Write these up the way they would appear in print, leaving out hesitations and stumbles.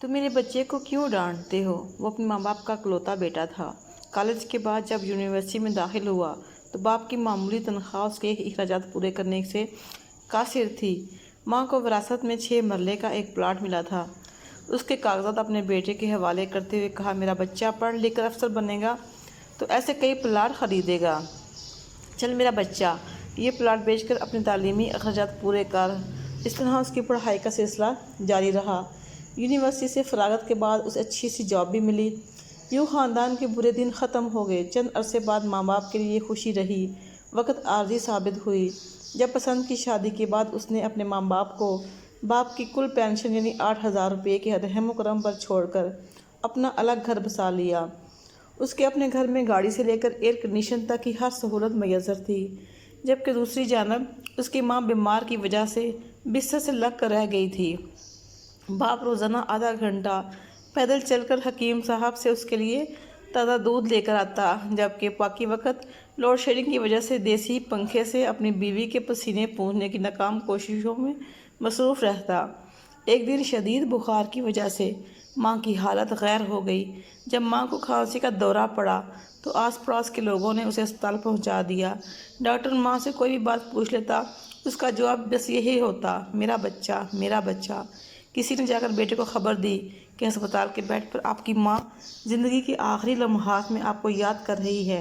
तुम मेरे बच्चे को क्यों डांटते हो? वो अपने माँ बाप का इकलौता बेटा था। कॉलेज के बाद जब यूनिवर्सिटी में दाखिल हुआ तो बाप की मामूली तनख्वाह उसके अखराजात पूरे करने से कासिर थी। माँ को विरासत में 6 मरले का एक प्लाट मिला था। उसके कागजात अपने बेटे के हवाले करते हुए कहा, मेरा बच्चा पढ़ लिख कर अफसर बनेगा तो ऐसे कई प्लाट ख़रीदेगा। चल मेरा बच्चा, ये प्लाट बेचकर अपने तालीमी अखराजात पूरे कर। इस तरह उसकी पढ़ाई का सिलसिला जारी रहा। यूनिवर्सिटी से फरागत के बाद उसे अच्छी सी जॉब भी मिली। यूँ ख़ानदान के बुरे दिन ख़त्म हो गए। चंद अरसे बाद माँ बाप के लिए खुशी रही, वक़्त आर्जी साबित हुई। जब पसंद की शादी के बाद उसने अपने माँ बाप को बाप की कुल पेंशन यानी 8,000 रुपये के रहम करम पर छोड़कर अपना अलग घर बसा लिया। उसके अपने घर में गाड़ी से लेकर एयर कंडीशन तक की हर सहूलत मैसर थी, जबकि दूसरी जानब उसकी माँ बीमार की वजह से बिस्तर से लग कर रह गई थी। बाप रोज़ाना आधा घंटा पैदल चलकर हकीम साहब से उसके लिए ताज़ा दूध लेकर आता, जबकि बाकी वक़्त लोड शेडिंग की वजह से देसी पंखे से अपनी बीवी के पसीने पोंछने की नाकाम कोशिशों में मसरूफ़ रहता। एक दिन शदीद बुखार की वजह से माँ की हालत गैर हो गई। जब माँ को खांसी का दौरा पड़ा तो आस पड़ोस के लोगों ने उसे अस्पताल पहुँचा दिया। डॉक्टर माँ से कोई भी बात पूछ लेता, उसका जवाब बस यही होता, मेरा बच्चा, मेरा बच्चा। किसी ने जाकर बेटे को खबर दी कि अस्पताल के बेड पर आपकी माँ ज़िंदगी के आखिरी लम्हात में आपको याद कर रही है।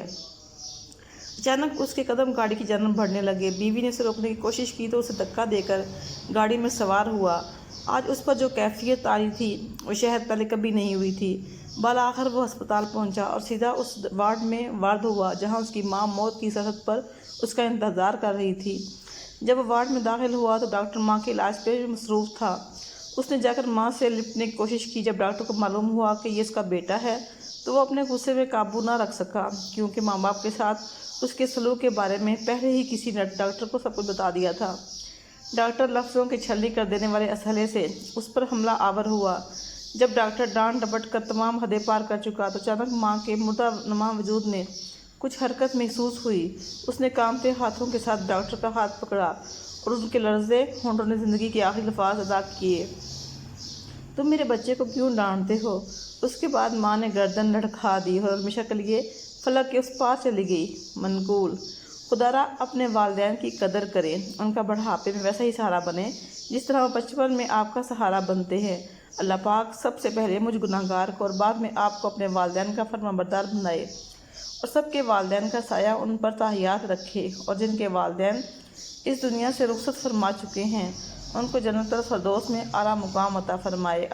अचानक उसके कदम गाड़ी की जानब बढ़ने लगे। बीवी ने उसे रोकने की कोशिश की तो उसे धक्का देकर गाड़ी में सवार हुआ। आज उस पर जो कैफियत आई थी वो शायद पहले कभी नहीं हुई थी। बालाखिर वो अस्पताल पहुंचा और सीधा उस वार्ड में वार्ड हुआ जहां उसकी माँ मौत की सरहद पर उसका इंतज़ार कर रही थी। जब वो वार्ड में दाखिल हुआ तो डॉक्टर माँ के इलाज पे मसरूफ़ था। उसने जाकर माँ से लिपटने की कोशिश की। जब डॉक्टर को मालूम हुआ कि ये उसका बेटा है तो वो अपने गुस्से में काबू ना रख सका, क्योंकि माँ बाप के साथ उसके सलूक के बारे में पहले ही किसी ने डॉक्टर को सब कुछ बता दिया था। डॉक्टर लफ्ज़ों की छलनी कर देने वाले असहले से उस पर हमला आवर हुआ। जब डॉक्टर डांट डपट कर तमाम हदें पार कर चुका तो अचानक माँ के मुर्दा नुमा वजूद में कुछ हरकत महसूस हुई। उसने कांपते हाथों के साथ डॉक्टर का हाथ पकड़ा और उनके लर्ज़े होंठों ने ज़िंदगी के आखिरी अल्फाज अदा किए, तुम मेरे बच्चे को क्यों डांटते हो? उसके बाद माँ ने गर्दन लटका दी और हमेशा के लिए फलक के उस पार चली गई। मनकूल, खुदारा अपने वालिदैन की कदर करें, उनका बढ़ापे में वैसा ही सहारा बने जिस तरह वो बचपन में आपका सहारा बनते हैं। अल्लाह पाक सबसे पहले मुझ गुनाहगार को और बाद में आपको अपने वालिदैन का फरमाबरदार बनाए और सबके वालिदैन का साया उन पर ताहियात रखे, और जिनके वालिदैन इस दुनिया से रुखसत फरमा चुके हैं उनको जन्नतुल फिरदौस में आला मुकाम अता फरमाए।